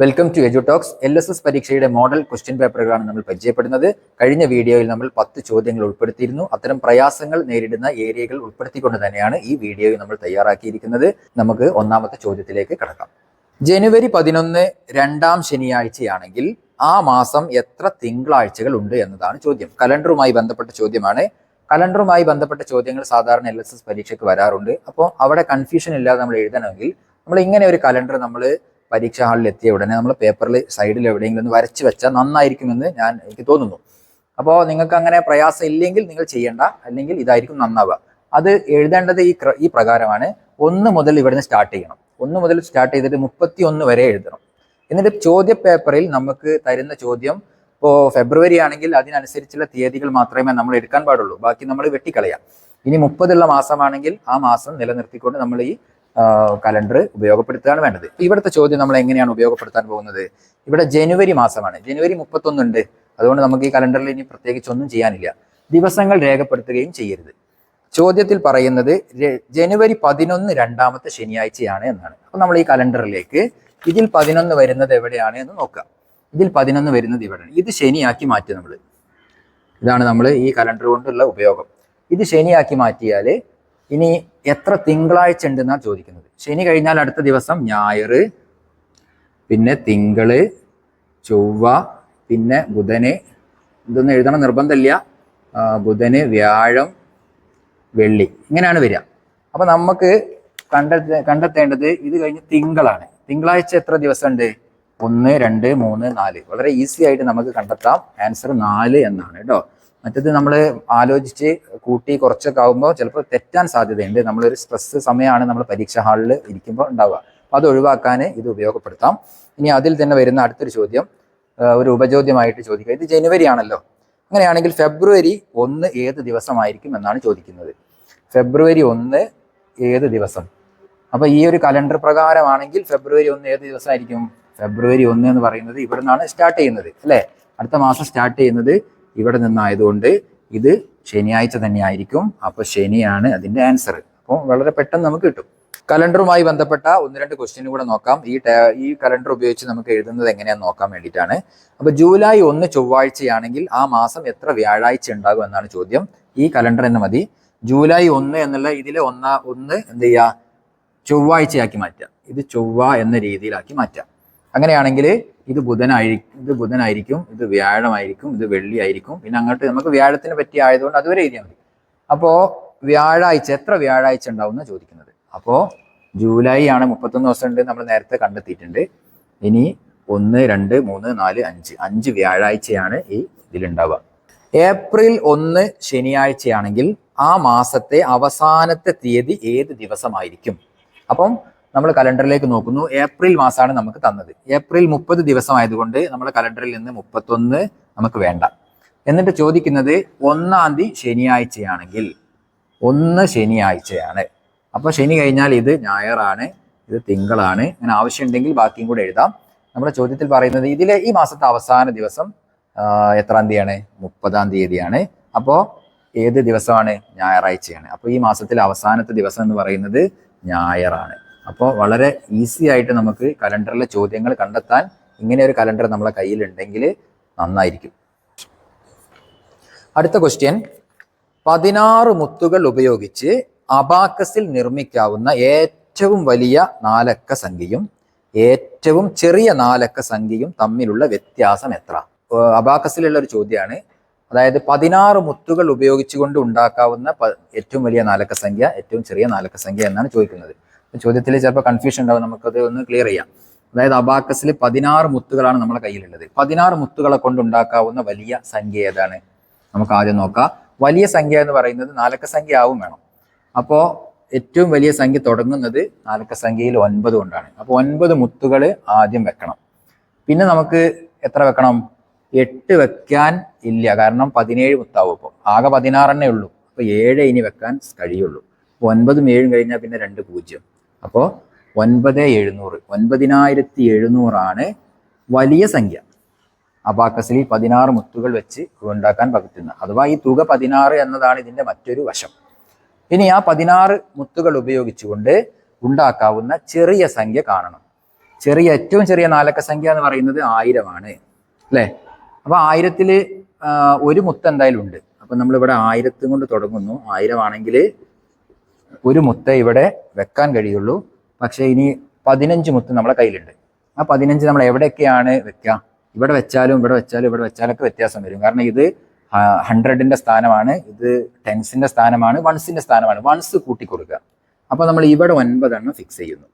Welcome to Edutalks. LSS പരീക്ഷയുടെ model question പേപ്പറുകളാണ് നമ്മൾ പരിചയപ്പെടുന്നത്. കഴിഞ്ഞ വീഡിയോയിൽ നമ്മൾ 10 ചോദ്യങ്ങൾ ഉൾപ്പെടുത്തിയിരുന്നു. അത്തരം പ്രയാസങ്ങൾ നേരിടുന്ന ഏരിയകൾ ഉൾപ്പെടുത്തിക്കൊണ്ട് തന്നെയാണ് ഈ വീഡിയോയിൽ നമ്മൾ തയ്യാറാക്കിയിരിക്കുന്നത്. നമുക്ക് ഒന്നാമത്തെ ചോദ്യത്തിലേക്ക് കടക്കാം. ജനുവരി 11 രണ്ടാം ശനിയാഴ്ചയാണെങ്കിൽ ആ മാസം എത്ര തിങ്കളാഴ്ചകൾ ഉണ്ട് എന്നതാണ് ചോദ്യം. കലണ്ടറുമായി ബന്ധപ്പെട്ട ചോദ്യമാണ്. കലണ്ടറുമായി ബന്ധപ്പെട്ട ചോദ്യങ്ങൾ സാധാരണ LSS പരീക്ഷയ്ക്ക് വരാറുണ്ട്. അപ്പോൾ അവിടെ കൺഫ്യൂഷൻ ഇല്ലാതെ നമ്മൾ എഴുതണമെങ്കിൽ നമ്മൾ ഇങ്ങനെ ഒരു കലണ്ടർ നമ്മൾ പരീക്ഷാ ഹാളിൽ എത്തിയ ഉടനെ നമ്മൾ പേപ്പറിൽ സൈഡിൽ എവിടെയെങ്കിലും ഒന്ന് വരച്ച് വെച്ചാൽ നന്നായിരിക്കുമെന്ന് എനിക്ക് തോന്നുന്നു. അപ്പോൾ നിങ്ങൾക്ക് അങ്ങനെ പ്രയാസം ഇല്ലെങ്കിൽ നിങ്ങൾ ചെയ്യേണ്ട, അല്ലെങ്കിൽ ഇതായിരിക്കും നന്നാവുക. അത് എഴുതേണ്ടത് ഈ പ്രകാരമാണ്. 1 മുതൽ ഇവിടുന്ന് സ്റ്റാർട്ട് ചെയ്യണം. 1 മുതൽ സ്റ്റാർട്ട് ചെയ്തിട്ട് 31 വരെ എഴുതണം. എന്നിട്ട് ചോദ്യ പേപ്പറിൽ നമുക്ക് തരുന്ന ചോദ്യം ഇപ്പോൾ ഫെബ്രുവരി ആണെങ്കിൽ അതിനനുസരിച്ചുള്ള തീയതികൾ മാത്രമേ നമ്മൾ എടുക്കാൻ പാടുള്ളൂ. ബാക്കി നമ്മൾ വെട്ടിക്കളയാം. ഇനി 30 മാസമാണെങ്കിൽ ആ മാസം നിലനിർത്തിക്കൊണ്ട് നമ്മൾ ഈ കലണ്ടർ ഉപയോഗപ്പെടുത്തുകയാണ് വേണ്ടത്. ഇവിടുത്തെ ചോദ്യം നമ്മൾ എങ്ങനെയാണ് ഉപയോഗപ്പെടുത്താൻ പോകുന്നത്? ഇവിടെ ജനുവരി മാസമാണ്. ജനുവരി 31 ഉണ്ട്. അതുകൊണ്ട് നമുക്ക് ഈ കലണ്ടറിൽ ഇനി പ്രത്യേകിച്ച് ഒന്നും ചെയ്യാനില്ല. ദിവസങ്ങൾ രേഖപ്പെടുത്തുകയും ചെയ്യരുത്. ചോദ്യത്തിൽ പറയുന്നത് ജനുവരി 11 രണ്ടാമത്തെ ശനിയാഴ്ചയാണ് എന്നാണ്. അപ്പൊ നമ്മൾ ഈ കലണ്ടറിലേക്ക് ഇതിൽ 11 വരുന്നത് എവിടെയാണ് എന്ന് നോക്കാം. ഇതിൽ 11 വരുന്നത് ഇവിടെയാണ്. ഇത് ശനിയാക്കി മാറ്റി നമ്മൾ. ഇതാണ് നമ്മൾ ഈ കലണ്ടർ കൊണ്ടുള്ള ഉപയോഗം. ഇത് ശനിയാക്കി മാറ്റിയാൽ ഇനി എത്ര തിങ്കളാഴ്ച ഉണ്ടെന്നാണ് ചോദിക്കുന്നത്. ശനി കഴിഞ്ഞാൽ അടുത്ത ദിവസം ഞായർ, പിന്നെ തിങ്കള്, ചൊവ്വ, പിന്നെ ബുധന്. ഇതൊന്നും എഴുതണം നിർബന്ധമില്ല. ബുധന്, വ്യാഴം, വെള്ളി, ഇങ്ങനെയാണ് വരിക. അപ്പൊ നമുക്ക് കണ്ടെത്തേണ്ടത് ഇത് കഴിഞ്ഞ് തിങ്കളാണ്. തിങ്കളാഴ്ച എത്ര ദിവസം ഉണ്ട്? 1, 2, 3, 4. വളരെ ഈസി ആയിട്ട് നമുക്ക് കണ്ടെത്താം. ആൻസർ 4 എന്നാണ് കേട്ടോ. മറ്റത് നമ്മൾ ആലോചിച്ച് കൂട്ടി കുറച്ചൊക്കെ ആകുമ്പോൾ ചിലപ്പോൾ തെറ്റാൻ സാധ്യതയുണ്ട്. നമ്മളൊരു സ്ട്രെസ് സമയമാണ് നമ്മൾ പരീക്ഷാ ഹാളിൽ ഇരിക്കുമ്പോൾ ഉണ്ടാവുക. അപ്പോൾ അത് ഒഴിവാക്കാൻ ഇത് ഉപയോഗപ്പെടുത്താം. ഇനി അതിൽ തന്നെ വരുന്ന അടുത്തൊരു ചോദ്യം ഒരു ഉപചോദ്യമായിട്ട് ചോദിക്കുക. ഇത് ജനുവരി ആണല്ലോ. അങ്ങനെയാണെങ്കിൽ ഫെബ്രുവരി 1 ഏത് ദിവസമായിരിക്കും എന്നാണ് ചോദിക്കുന്നത്. ഫെബ്രുവരി 1 ഏത് ദിവസം? അപ്പോൾ ഈ ഒരു കലണ്ടർ പ്രകാരമാണെങ്കിൽ ഫെബ്രുവരി 1 ഏത് ദിവസമായിരിക്കും? ഫെബ്രുവരി 1 എന്ന് പറയുന്നത് ഇവിടെ നിന്നാണ് സ്റ്റാർട്ട് ചെയ്യുന്നത് അല്ലേ? അടുത്ത മാസം സ്റ്റാർട്ട് ചെയ്യുന്നത് ഇവിടെ നിന്നായതുകൊണ്ട് ഇത് ശനിയാഴ്ച തന്നെ ആയിരിക്കും. അപ്പൊ ശനിയാണ് അതിന്റെ ആൻസർ. അപ്പോൾ വളരെ പെട്ടെന്ന് നമുക്ക് കിട്ടും. കലണ്ടറുമായി ബന്ധപ്പെട്ട 1-2 ക്വസ്റ്റ്യൻ കൂടെ നോക്കാം. ഈ കലണ്ടർ ഉപയോഗിച്ച് നമുക്ക് എഴുതുന്നത് എങ്ങനെയാന്ന് നോക്കാൻ വേണ്ടിയിട്ടാണ്. അപ്പൊ ജൂലൈ 1 ചൊവ്വാഴ്ചയാണെങ്കിൽ ആ മാസം എത്ര വ്യാഴാഴ്ച ഉണ്ടാകും എന്നാണ് ചോദ്യം. ഈ കലണ്ടർ എന്ന് മതി. ജൂലൈ 1 എന്നുള്ള ഇതിലെ 1 എന്ത് ചെയ്യുക? ചൊവ്വാഴ്ചയാക്കി മാറ്റാം. ഇത് ചൊവ്വ എന്ന രീതിയിലാക്കി മാറ്റാം. അങ്ങനെയാണെങ്കിൽ ഇത് ബുധനായിരിക്കും, ഇത് വ്യാഴമായിരിക്കും, ഇത് വെള്ളി ആയിരിക്കും. പിന്നെ അങ്ങോട്ട് നമുക്ക് വ്യാഴത്തിന് പറ്റി ആയതുകൊണ്ട് അതുവരെ എഴുതിയാൽ മതി. അപ്പോൾ വ്യാഴാഴ്ച എത്ര വ്യാഴാഴ്ച ഉണ്ടാവും എന്നാണ് ചോദിക്കുന്നത്. അപ്പോൾ ജൂലൈ ആണ് 31 ദിവസം ഉണ്ട്, നമ്മൾ നേരത്തെ കണ്ടെത്തിയിട്ടുണ്ട്. ഇനി 1, 2, 3, 4, 5 വ്യാഴാഴ്ചയാണ് ഈ ഇതിലുണ്ടാവുക. ഏപ്രിൽ 1 ശനിയാഴ്ചയാണെങ്കിൽ ആ മാസത്തെ അവസാനത്തെ തീയതി ഏത് ദിവസമായിരിക്കും? അപ്പം നമ്മൾ കലണ്ടറിലേക്ക് നോക്കുന്നു. ഏപ്രിൽ മാസമാണ് നമുക്ക് തന്നത്. ഏപ്രിൽ 30 ദിവസമായതുകൊണ്ട് നമ്മുടെ കലണ്ടറിൽ നിന്ന് 31 നമുക്ക് വേണ്ട. എന്നിട്ട് ചോദിക്കുന്നത് 1-ാം തീയതി ശനിയാഴ്ചയാണെങ്കിൽ 1 ശനിയാഴ്ചയാണ്. അപ്പോൾ ശനി കഴിഞ്ഞാൽ ഇത് ഞായറാണ്, ഇത് തിങ്കളാണ്. അങ്ങനെ ആവശ്യമുണ്ടെങ്കിൽ ബാക്കിയും കൂടെ എഴുതാം. നമ്മുടെ ചോദ്യത്തിൽ പറയുന്നത് ഇതിലെ ഈ മാസത്തെ അവസാന ദിവസം എത്രാം തീയതിയാണ്? 30-ാം തീയതിയാണ്. അപ്പോൾ ഏത് ദിവസമാണ്? ഞായറാഴ്ചയാണ്. അപ്പോൾ ഈ മാസത്തിലെ അവസാനത്തെ ദിവസം എന്ന് പറയുന്നത് ഞായറാണ്. അപ്പോൾ വളരെ ഈസി ആയിട്ട് നമുക്ക് കലണ്ടറിലെ ചോദ്യങ്ങൾ കണ്ടെത്താൻ ഇങ്ങനെ ഒരു കലണ്ടർ നമ്മളെ കയ്യിലുണ്ടെങ്കിൽ നന്നായിരിക്കും. അടുത്ത ക്വസ്റ്റ്യൻ, 16 മുത്തുകൾ ഉപയോഗിച്ച് അബാക്കസിൽ നിർമ്മിക്കാവുന്ന ഏറ്റവും വലിയ 4 അക്ക സംഖ്യയും ഏറ്റവും ചെറിയ 4 അക്ക സംഖ്യയും തമ്മിലുള്ള വ്യത്യാസം എത്ര? അബാക്കസിലുള്ള ഒരു ചോദ്യമാണ്. അതായത് 16 മുത്തുകൾ ഉപയോഗിച്ചുകൊണ്ട് ഉണ്ടാക്കാവുന്ന ഏറ്റവും വലിയ 4 അക്ക സംഖ്യ, ഏറ്റവും ചെറിയ 4 അക്ക സംഖ്യ എന്നാണ് ചോദിക്കുന്നത്. ചോദ്യത്തിൽ ചിലപ്പോൾ കൺഫ്യൂഷൻ ഉണ്ടാവും. നമുക്കത് ഒന്ന് ക്ലിയർ ചെയ്യാം. അതായത് അബാക്കസിൽ 16 മുത്തുകളാണ് നമ്മുടെ കയ്യിലുള്ളത്. 16 മുത്തുകളെ കൊണ്ട് ഉണ്ടാക്കാവുന്ന വലിയ സംഖ്യ ഏതാണ്? നമുക്ക് ആദ്യം നോക്കാം. വലിയ സംഖ്യ എന്ന് പറയുന്നത് 4 അക്ക സംഖ്യ ആവും വേണം. അപ്പോൾ ഏറ്റവും വലിയ സംഖ്യ തുടങ്ങുന്നത് 4 അക്ക സംഖ്യയിൽ 9 കൊണ്ടാണ്. അപ്പോൾ 9 മുത്തുകൾ ആദ്യം വെക്കണം. പിന്നെ നമുക്ക് എത്ര വെക്കണം? 8 വെക്കാൻ ഇല്ല, കാരണം 17 മുത്താവും. അപ്പോൾ ആകെ 16 ഉള്ളൂ. അപ്പോൾ 7 ഇനി വെക്കാൻ കഴിയുള്ളൂ. 9ഉം 7ഉം കഴിഞ്ഞാൽ പിന്നെ 2 0. അപ്പോൾ 9700, 9700 ആണ് വലിയ സംഖ്യ. അബാക്കസിൽ 16 മുത്തുകൾ വെച്ച് ഉണ്ടാക്കാൻ പറ്റുന്ന, അഥവാ ഈ തുക 16 എന്നതാണ് ഇതിന്റെ മറ്റൊരു വശം. ഇനി ആ 16 മുത്തുകൾ ഉപയോഗിച്ചുകൊണ്ട് ഉണ്ടാക്കാവുന്ന ചെറിയ സംഖ്യ കാണണം. ഏറ്റവും ചെറിയ നാലക്ക സംഖ്യ എന്ന് പറയുന്നത് 1000 ആണ് അല്ലേ? അപ്പൊ 1000-ല് ഒരു മുത്ത് എന്തായാലും ഉണ്ട്. അപ്പൊ നമ്മളിവിടെ 1000 കൊണ്ട് തുടങ്ങുന്നു. 1000 ആണെങ്കിൽ ഒരു മുത്തേ ഇവിടെ വെക്കാൻ കഴിയുള്ളൂ. പക്ഷെ ഇനി 15 മുത്ത് നമ്മളെ കയ്യിലുണ്ട്. ആ 15 നമ്മൾ എവിടെയൊക്കെയാണ് വെക്കുക? ഇവിടെ വെച്ചാലും ഇവിടെ വെച്ചാലും ഇവിടെ വെച്ചാലൊക്കെ വ്യത്യാസം വരും. കാരണം ഇത് 100ന്റെ സ്ഥാനമാണ്, ഇത് 10ന്റെ സ്ഥാനമാണ്, 1ന്റെ സ്ഥാനമാണ്. 1s കൂട്ടി കൊടുക്കുക. അപ്പൊ നമ്മൾ ഇവിടെ 9 ഫിക്സ് ചെയ്യുന്നു.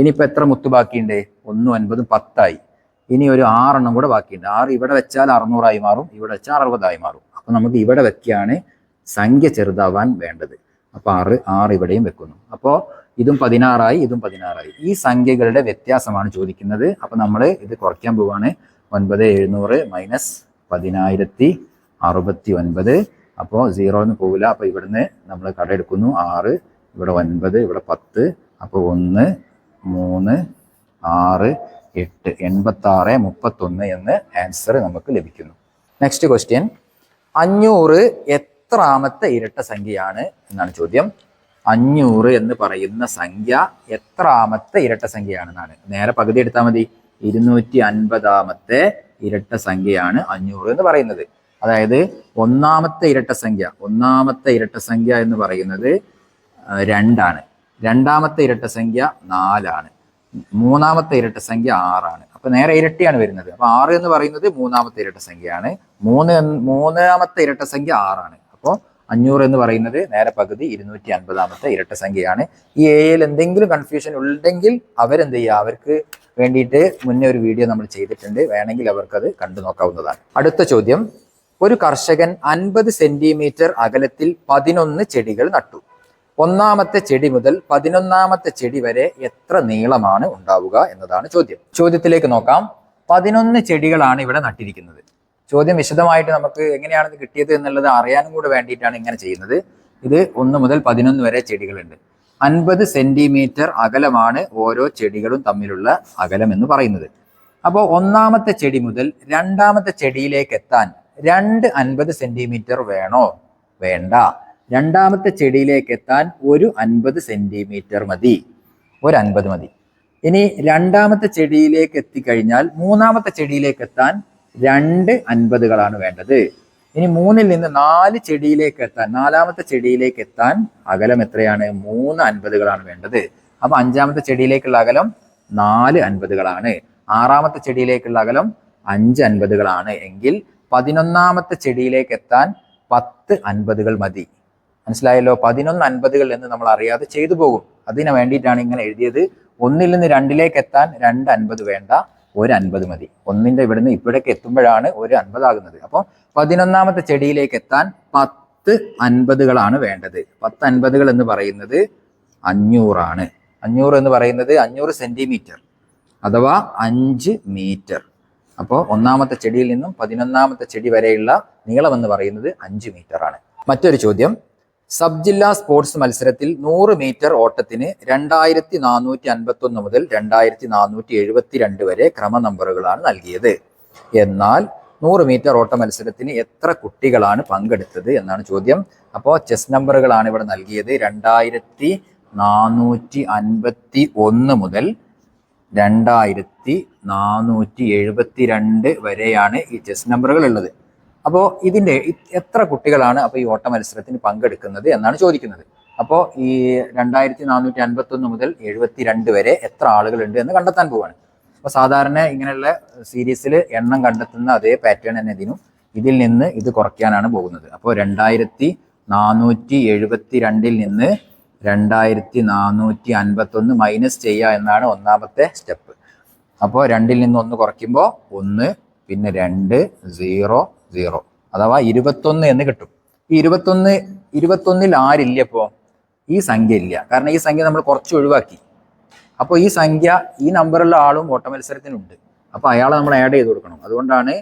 ഇനിയിപ്പോൾ എത്ര മുത്ത് ബാക്കിയുണ്ട്? 1 9 10 ഇനി ഒരു 6 കൂടെ ബാക്കിയുണ്ട്. 6 ഇവിടെ വെച്ചാൽ 600 മാറും, ഇവിടെ വെച്ചാൽ 60 മാറും. അപ്പൊ നമുക്ക് ഇവിടെ വെക്കുകയാണ് സംഖ്യ ചെറുതാവാൻ വേണ്ടത്. അപ്പൊ 6 ഇവിടെയും വെക്കുന്നു. അപ്പോൾ ഇതും 16 ഇതും 16 ഈ സംഖ്യകളുടെ വ്യത്യാസമാണ് ചോദിക്കുന്നത്. അപ്പൊ നമ്മൾ ഇത് കുറയ്ക്കാൻ പോവാണ്. 9700 മൈനസ് 10069. അപ്പോൾ 0 പോവില്ല. അപ്പൊ ഇവിടുന്ന് നമ്മൾ കടയെടുക്കുന്നു. 6 ഇവിടെ 9 ഇവിടെ 10. അപ്പോൾ 1 3 6 8 86 31 എന്ന് ആൻസർ നമുക്ക് ലഭിക്കുന്നു. നെക്സ്റ്റ് ക്വസ്റ്റ്യൻ, 500 എത്രാമത്തെ ഇരട്ട സംഖ്യയാണ് എന്നാണ് ചോദ്യം. 500 എന്ന് പറയുന്ന സംഖ്യ എത്രാമത്തെ ഇരട്ട സംഖ്യയാണെന്നാണ്. നേരെ പകുതി എടുത്താൽ മതി. 250ാമത്തെ ഇരട്ട സംഖ്യയാണ് 500 എന്ന് പറയുന്നത്. അതായത് ഒന്നാമത്തെ ഇരട്ട സംഖ്യ എന്ന് പറയുന്നത് 2 ആണ്. രണ്ടാമത്തെ ഇരട്ട സംഖ്യ 4 ആണ്. മൂന്നാമത്തെ ഇരട്ട സംഖ്യ 6 ആണ്. അപ്പൊ നേരെ ഇരട്ടിയാണ് വരുന്നത്. അപ്പൊ 6 എന്ന് പറയുന്നത് മൂന്നാമത്തെ ഇരട്ട സംഖ്യയാണ്. മൂന്നാമത്തെ ഇരട്ട സംഖ്യ 6 ആണ്. അപ്പോൾ 500 എന്ന് പറയുന്നത് നേരെ പകുതി 250ാമത്തെ ഇരട്ട സംഖ്യയാണ്. ഈ എയിൽ എന്തെങ്കിലും കൺഫ്യൂഷൻ ഉണ്ടെങ്കിൽ അവരെന്ത് ചെയ്യുക? അവർക്ക് വേണ്ടിയിട്ട് മുന്നേ ഒരു വീഡിയോ നമ്മൾ ചെയ്തിട്ടുണ്ട്, വേണമെങ്കിൽ അവർക്കത് കണ്ടു നോക്കാവുന്നതാണ്. അടുത്ത ചോദ്യം, ഒരു കർഷകൻ 50 സെന്റിമീറ്റർ അകലത്തിൽ 11 ചെടികൾ നട്ടു. ഒന്നാമത്തെ ചെടി മുതൽ 11ാമത്തെ ചെടി വരെ എത്ര നീളമാണ് ഉണ്ടാവുക എന്നതാണ് ചോദ്യം. ചോദ്യത്തിലേക്ക് നോക്കാം. 11 ചെടികളാണ് ഇവിടെ നട്ടിരിക്കുന്നത്. ചോദ്യം വിശദമായിട്ട് നമുക്ക് എങ്ങനെയാണ് ഇത് കിട്ടിയത് എന്നുള്ളത് അറിയാനും കൂടെ വേണ്ടിയിട്ടാണ് ഇങ്ങനെ ചെയ്യുന്നത്. ഇത് 1 മുതൽ 11 വരെ ചെടികളുണ്ട്. 50 സെന്റിമീറ്റർ അകലമാണ് ഓരോ ചെടികളും തമ്മിലുള്ള അകലം എന്ന് പറയുന്നത്. അപ്പോൾ ഒന്നാമത്തെ ചെടി മുതൽ രണ്ടാമത്തെ ചെടിയിലേക്ക് എത്താൻ 2 50 സെന്റിമീറ്റർ വേണോ? വേണ്ട. രണ്ടാമത്തെ ചെടിയിലേക്ക് എത്താൻ ഒരു 50 സെന്റിമീറ്റർ മതി. ഒരു 50 മതി. ഇനി രണ്ടാമത്തെ ചെടിയിലേക്ക് എത്തിക്കഴിഞ്ഞാൽ മൂന്നാമത്തെ ചെടിയിലേക്ക് എത്താൻ 2 50കളാണ് വേണ്ടത്. ഇനി 3-ൽ നിന്ന് 4 ചെടിയിലേക്ക് എത്താൻ, നാലാമത്തെ ചെടിയിലേക്ക് എത്താൻ അകലം എത്രയാണ്? 3 50കളാണ് വേണ്ടത്. അപ്പൊ 5ാമത്തെ ചെടിയിലേക്കുള്ള അകലം 4 50കളാണ്. 6ാമത്തെ ചെടിയിലേക്കുള്ള അകലം 5 50കളാണ്. എങ്കിൽ 11ാമത്തെ ചെടിയിലേക്ക് എത്താൻ 10 50കൾ മതി. മനസ്സിലായല്ലോ? 11 50കൾ എന്ന് നമ്മൾ അറിയാതെ ചെയ്തു പോകും. അതിന് വേണ്ടിയിട്ടാണ് ഇങ്ങനെ എഴുതിയത്. 1-ൽ നിന്ന് 2-ലേക്ക് എത്താൻ 2 50 വേണ്ട, ഒരു 50 മതി. 1-ന്റെ ഇവിടുന്ന് ഇവിടേക്ക് എത്തുമ്പോഴാണ് ഒരു 50 ആകുന്നത്. അപ്പോൾ 11ാമത്തെ ചെടിയിലേക്ക് എത്താൻ 10 50കളാണ് വേണ്ടത്. 10 50കൾ എന്ന് പറയുന്നത് 500 ആണ്. 500 എന്ന് പറയുന്നത് 500 സെന്റിമീറ്റർ അഥവാ 5 മീറ്റർ. അപ്പോൾ ഒന്നാമത്തെ ചെടിയിൽ നിന്നും 11ാമത്തെ ചെടി വരെയുള്ള നീളം എന്ന് പറയുന്നത് 5 മീറ്റർ ആണ്. മറ്റൊരു ചോദ്യം, സബ് ജില്ലാ സ്പോർട്സ് മത്സരത്തിൽ 100 മീറ്റർ ഓട്ടത്തിന് 2451 മുതൽ 2472 വരെ ക്രമ നമ്പറുകളാണ് നൽകിയത്. എന്നാൽ 100 മീറ്റർ ഓട്ട മത്സരത്തിന് എത്ര കുട്ടികളാണ് പങ്കെടുത്തത് എന്നാണ് ചോദ്യം. അപ്പോൾ ചെസ് നമ്പറുകളാണ് ഇവിടെ നൽകിയത്. 2451 മുതൽ 2472 വരെയാണ് ഈ ചെസ് നമ്പറുകൾ ഉള്ളത്. അപ്പോൾ ഇതിൻ്റെ എത്ര കുട്ടികളാണ് അപ്പോൾ ഈ ഓട്ട മത്സരത്തിന് പങ്കെടുക്കുന്നത് എന്നാണ് ചോദിക്കുന്നത്. അപ്പോൾ ഈ 2451 മുതൽ 72 വരെ എത്ര ആളുകളുണ്ട് എന്ന് കണ്ടെത്താൻ പോവുകയാണ്. അപ്പോൾ സാധാരണ ഇങ്ങനെയുള്ള സീരീസിൽ എണ്ണം കണ്ടെത്തുന്ന അതേ പാറ്റേൺ തന്നെ ഇതിൽ നിന്ന് ഇത് കുറയ്ക്കാനാണ് പോകുന്നത്. അപ്പോൾ 2472 നിന്ന് 2451 മൈനസ് ചെയ്യുക എന്നാണ് ഒന്നാമത്തെ സ്റ്റെപ്പ്. അപ്പോൾ 2-ൽ നിന്ന് 1 കുറയ്ക്കുമ്പോൾ 1, പിന്നെ 2 0 0 അഥവാ 21 എന്ന് കിട്ടും. ഈ 21-ൽ ആരില്ല? ഇപ്പോൾ ഈ സംഖ്യ ഇല്ല. കാരണം ഈ സംഖ്യ നമ്മൾ കുറച്ച് ഒഴിവാക്കി. അപ്പോൾ ഈ സംഖ്യ, ഈ നമ്പറുള്ള ആളും ഓട്ട മത്സരത്തിനുണ്ട്. അപ്പോൾ അയാളെ നമ്മൾ ആഡ് ചെയ്ത് കൊടുക്കണം. അതുകൊണ്ടാണ്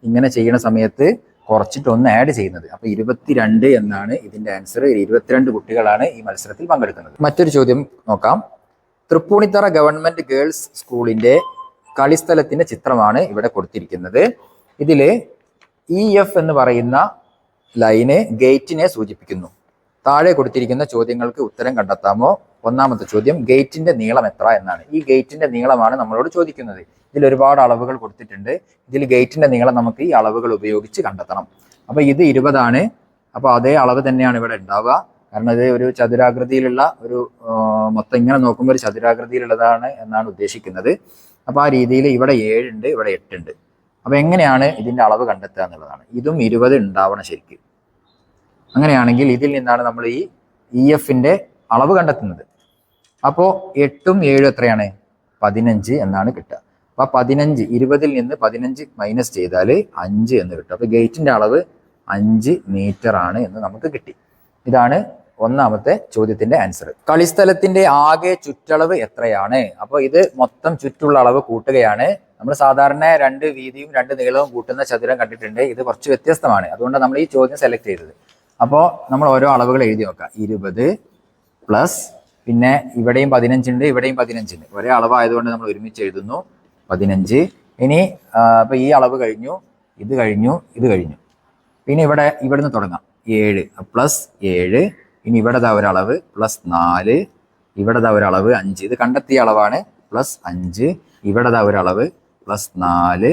ഇങ്ങനെ ചെയ്യുന്ന സമയത്ത് കുറച്ചിട്ട് 1 ആഡ് ചെയ്യുന്നത്. അപ്പോൾ 22 എന്നാണ് ഇതിന്റെ ആൻസർ. 22 കുട്ടികളാണ് ഈ മത്സരത്തിൽ പങ്കെടുക്കുന്നത്. മറ്റൊരു ചോദ്യം നോക്കാം. തൃപ്പൂണിത്തറ ഗവൺമെന്റ് ഗേൾസ് സ്കൂളിന്റെ കളിസ്ഥലത്തിന്റെ ചിത്രമാണ് ഇവിടെ കൊടുത്തിരിക്കുന്നത്. ഇതില് EF എന്ന് പറയുന്ന ലൈന് ഗേറ്റിനെ സൂചിപ്പിക്കുന്നു. താഴെ കൊടുത്തിരിക്കുന്ന ചോദ്യങ്ങൾക്ക് ഉത്തരം കണ്ടെത്താമോ ഒന്നാമത്തെ ചോദ്യം ഗേറ്റിന്റെ നീളം എത്ര എന്നാണ്. ഈ ഗേറ്റിന്റെ നീളമാണ് നമ്മളോട് ചോദിക്കുന്നത്. ഇതിൽ ഒരുപാട് അളവുകൾ കൊടുത്തിട്ടുണ്ട്. ഇതിൽ ഗേറ്റിന്റെ നീളം നമുക്ക് ഈ അളവുകൾ ഉപയോഗിച്ച് കണ്ടെത്തണം. അപ്പൊ ഇത് 20 ആണ്. അപ്പൊ അതേ അളവ് തന്നെയാണ് ഇവിടെ ഉണ്ടാവുക. കാരണം ഇത് ഒരു ചതുരാകൃതിയിലുള്ള ഒരു മൊത്തം ഇങ്ങനെ നോക്കുമ്പോൾ ഒരു ചതുരാകൃതിയിലുള്ളതാണ് എന്നാണ് ഉദ്ദേശിക്കുന്നത്. അപ്പൊ ആ രീതിയിൽ ഇവിടെ 7 ഉണ്ട്, ഇവിടെ 8 ഉണ്ട്. അപ്പൊ എങ്ങനെയാണ് ഇതിന്റെ അളവ് കണ്ടെത്തുക എന്നുള്ളതാണ്. ഇതും 20 ഉണ്ടാവണം ശരിക്കും. അങ്ങനെയാണെങ്കിൽ ഇതിൽ നിന്നാണ് നമ്മൾ ഈ EFന്റെ അളവ് കണ്ടെത്തുന്നത്. അപ്പോൾ 8ഉം 7ഉം എത്രയാണ്? 15 എന്നാണ് കിട്ടുക. അപ്പൊ 15, 20ൽ നിന്ന് 15 മൈനസ് ചെയ്താൽ 5 എന്ന് കിട്ടും. അപ്പൊ ഗേറ്റിന്റെ അളവ് 5 മീറ്റർ ആണ് എന്ന് നമുക്ക് കിട്ടി. ഇതാണ് ഒന്നാമത്തെ ചോദ്യത്തിന്റെ ആൻസർ. കളിസ്ഥലത്തിന്റെ ആകെ ചുറ്റളവ് എത്രയാണ്? അപ്പോൾ ഇത് മൊത്തം ചുറ്റുള്ള അളവ് കൂട്ടുകയാണ്. നമ്മൾ സാധാരണ 2 വീതിയും 2 നീളവും കൂട്ടുന്ന ചതുരം കണ്ടിട്ടുണ്ട്. ഇത് കുറച്ച് വ്യത്യസ്തമാണ്. അതുകൊണ്ടാണ് നമ്മൾ ഈ ചോദ്യം സെലക്ട് ചെയ്തത്. അപ്പോൾ നമ്മൾ ഓരോ അളവുകൾ എഴുതി നോക്കാം. 20 പ്ലസ് പിന്നെ ഇവിടെയും 15 ഉണ്ട്, ഇവിടെയും 15 ഉണ്ട്. ഒരേ അളവായതുകൊണ്ട് നമ്മൾ ഒരുമിച്ച് എഴുതുന്നു 15. ഇനി ഇപ്പൊ ഈ അളവ് കഴിഞ്ഞു, ഇത് കഴിഞ്ഞു, ഇത് കഴിഞ്ഞു. പിന്നെ ഇവിടുന്ന് തുടങ്ങാം. 7 പ്ലസ് 7. ഇനി ഇവിടെ ഒരളവ് പ്ലസ് 4. ഇവിടെ ഒരളവ് 5. ഇത് കണ്ടെത്തിയ അളവാണ്. പ്ലസ് 5. ഇവിടെ ഒരളവ് പ്ലസ് 4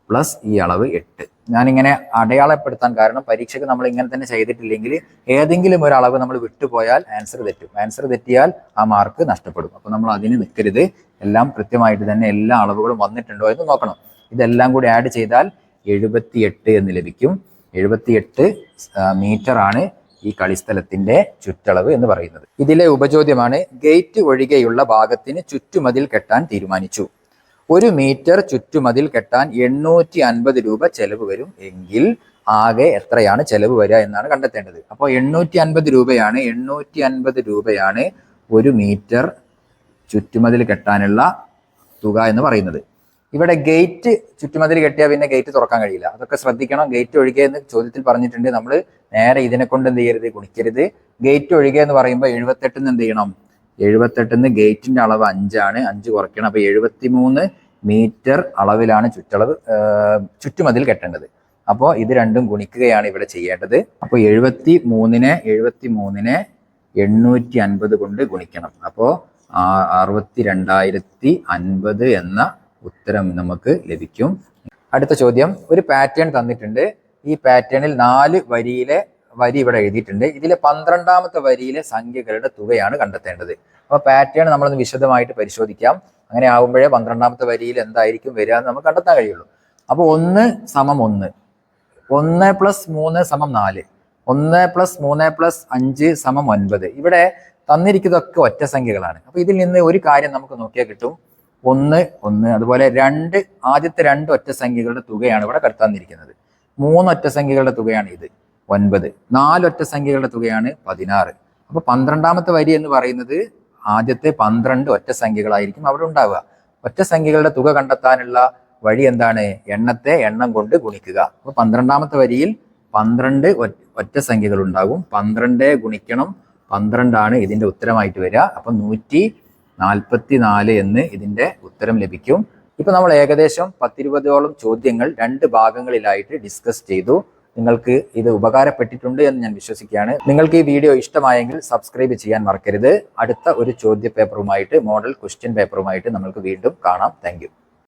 പ്ലസ് ഈ അളവ് 8. ഞാനിങ്ങനെ അടയാളപ്പെടുത്താൻ കാരണം പരീക്ഷയ്ക്ക് നമ്മൾ ഇങ്ങനെ തന്നെ ചെയ്തിട്ടില്ലെങ്കിൽ ഏതെങ്കിലും ഒരു അളവ് നമ്മൾ വിട്ടുപോയാൽ ആൻസർ തെറ്റും. ആൻസർ തെറ്റിയാൽ ആ മാർക്ക് നഷ്ടപ്പെടും. അപ്പോൾ നമ്മൾ അതിന് നിൽക്കരുത്. എല്ലാം കൃത്യമായിട്ട് തന്നെ എല്ലാ അളവുകളും വന്നിട്ടുണ്ടോ എന്ന് നോക്കണം. ഇതെല്ലാം കൂടി ആഡ് ചെയ്താൽ 78 എന്ന് ലഭിക്കും. 78 മീറ്റർ ആണ് ഈ കളിസ്ഥലത്തിന്റെ ചുറ്റളവ് എന്ന് പറയുന്നത്. ഇതിലെ ഉപചോദ്യമാണ് ഗേറ്റ് ഒഴികെയുള്ള ഭാഗത്തിന് ചുറ്റുമതിൽ കെട്ടാൻ തീരുമാനിച്ചു. 1 മീറ്റർ ചുറ്റുമതിൽ കെട്ടാൻ 850 രൂപ ചെലവ് വരും എങ്കിൽ ആകെ എത്രയാണ് ചെലവ് വരിക എന്നാണ് കണ്ടെത്തേണ്ടത്. അപ്പോൾ 850 രൂപയാണ് 1 മീറ്റർ ചുറ്റുമതിൽ കെട്ടാനുള്ള തുക എന്ന് പറയുന്നത്. ഇവിടെ ഗേറ്റ് ചുറ്റുമതിൽ കെട്ടിയാൽ പിന്നെ ഗേറ്റ് തുറക്കാൻ കഴിയില്ല. അതൊക്കെ ശ്രദ്ധിക്കണം. ഗേറ്റ് ഒഴികെ എന്ന് ചോദ്യത്തിൽ പറഞ്ഞിട്ടുണ്ട്. നമ്മൾ നേരെ ഇതിനെ കൊണ്ട് എന്ത് ചെയ്യരുത്, ഗുണിക്കരുത്. ഗേറ്റ് ഒഴികെ എന്ന് പറയുമ്പോൾ 78 എന്ത് ചെയ്യണം? 78 ഗേറ്റിന്റെ അളവ് 5 ആണ്. 5 കുറയ്ക്കണം. അപ്പൊ 73 മീറ്റർ അളവിലാണ് ചുറ്റുമതിൽ കെട്ടേണ്ടത്. അപ്പോൾ ഇത് രണ്ടും ഗുണിക്കുകയാണ് ഇവിടെ ചെയ്യേണ്ടത്. അപ്പോൾ 73നെ 850 കൊണ്ട് ഗുണിക്കണം. അപ്പോൾ 62,050 എന്ന ഉത്തരം നമുക്ക് ലഭിക്കും. അടുത്ത ചോദ്യം, ഒരു പാറ്റേൺ തന്നിട്ടുണ്ട്. ഈ പാറ്റേണിൽ 4 വരി ഇവിടെ എഴുതിയിട്ടുണ്ട്. ഇതിലെ 12ാമത്തെ വരിയിലെ സംഖ്യകളുടെ തുകയാണ് കണ്ടെത്തേണ്ടത്. അപ്പോൾ പാറ്റേൺ നമ്മളൊന്ന് വിശദമായിട്ട് പരിശോധിക്കാം. അങ്ങനെ ആകുമ്പോഴേ 12ാമത്തെ വരിയിൽ എന്തായിരിക്കും വരിക എന്ന് നമുക്ക് കണ്ടെത്താൻ കഴിയുള്ളൂ. അപ്പോൾ 1 = 1, 1 + 3 = 4, 1 + 3 + 5 = 9. ഇവിടെ തന്നിരിക്കുന്നതൊക്കെ ഒറ്റ സംഖ്യകളാണ്. അപ്പോൾ ഇതിൽ നിന്ന് ഒരു കാര്യം നമുക്ക് നോക്കിയാൽ കിട്ടും. 1, 1. അതുപോലെ ആദ്യത്തെ 2 ഒറ്റ സംഖ്യകളുടെ തുകയാണ് ഇവിടെ തന്നിരിക്കുന്നത്. 3 ഒറ്റ സംഖ്യകളുടെ തുകയാണ് ഇത് 9. 4 ഒറ്റ സംഖ്യകളുടെ തുകയാണ് 16. അപ്പൊ 12ാമത്തെ വരി എന്ന് പറയുന്നത് ആദ്യത്തെ 12 ഒറ്റ സംഖ്യകളായിരിക്കും അവിടെ ഉണ്ടാവുക. ഒറ്റ സംഖ്യകളുടെ തുക കണ്ടെത്താനുള്ള വഴി എന്താണ്? എണ്ണം കൊണ്ട് ഗുണിക്കുക. അപ്പൊ 12ാമത്തെ വരിയിൽ 12 ഒറ്റ സംഖ്യകൾ ഉണ്ടാകും. 12 ഗുണിക്കണം 12 ആണ് ഇതിന്റെ ഉത്തരമായിട്ട് വരിക. അപ്പൊ 144 എന്ന് ഇതിന്റെ ഉത്തരം ലഭിക്കും. ഇപ്പൊ നമ്മൾ ഏകദേശം 10-20ഓളം ചോദ്യങ്ങൾ 2 ഭാഗങ്ങളിലായിട്ട് ഡിസ്കസ് ചെയ്തു. നിങ്ങൾക്ക് ഇത് ഉപകാരപ്പെട്ടിട്ടുണ്ട് എന്ന് ഞാൻ വിശ്വസിക്കുകയാണ്. നിങ്ങൾക്ക് ഈ വീഡിയോ ഇഷ്ടമായെങ്കിൽ സബ്സ്ക്രൈബ് ചെയ്യാൻ മറക്കരുത്. അടുത്ത ഒരു ചോദ്യ പേപ്പറുമായിട്ട്, മോഡൽ ക്വസ്റ്റ്യൻ പേപ്പറുമായിട്ട് നമുക്ക് വീണ്ടും കാണാം. Thank you.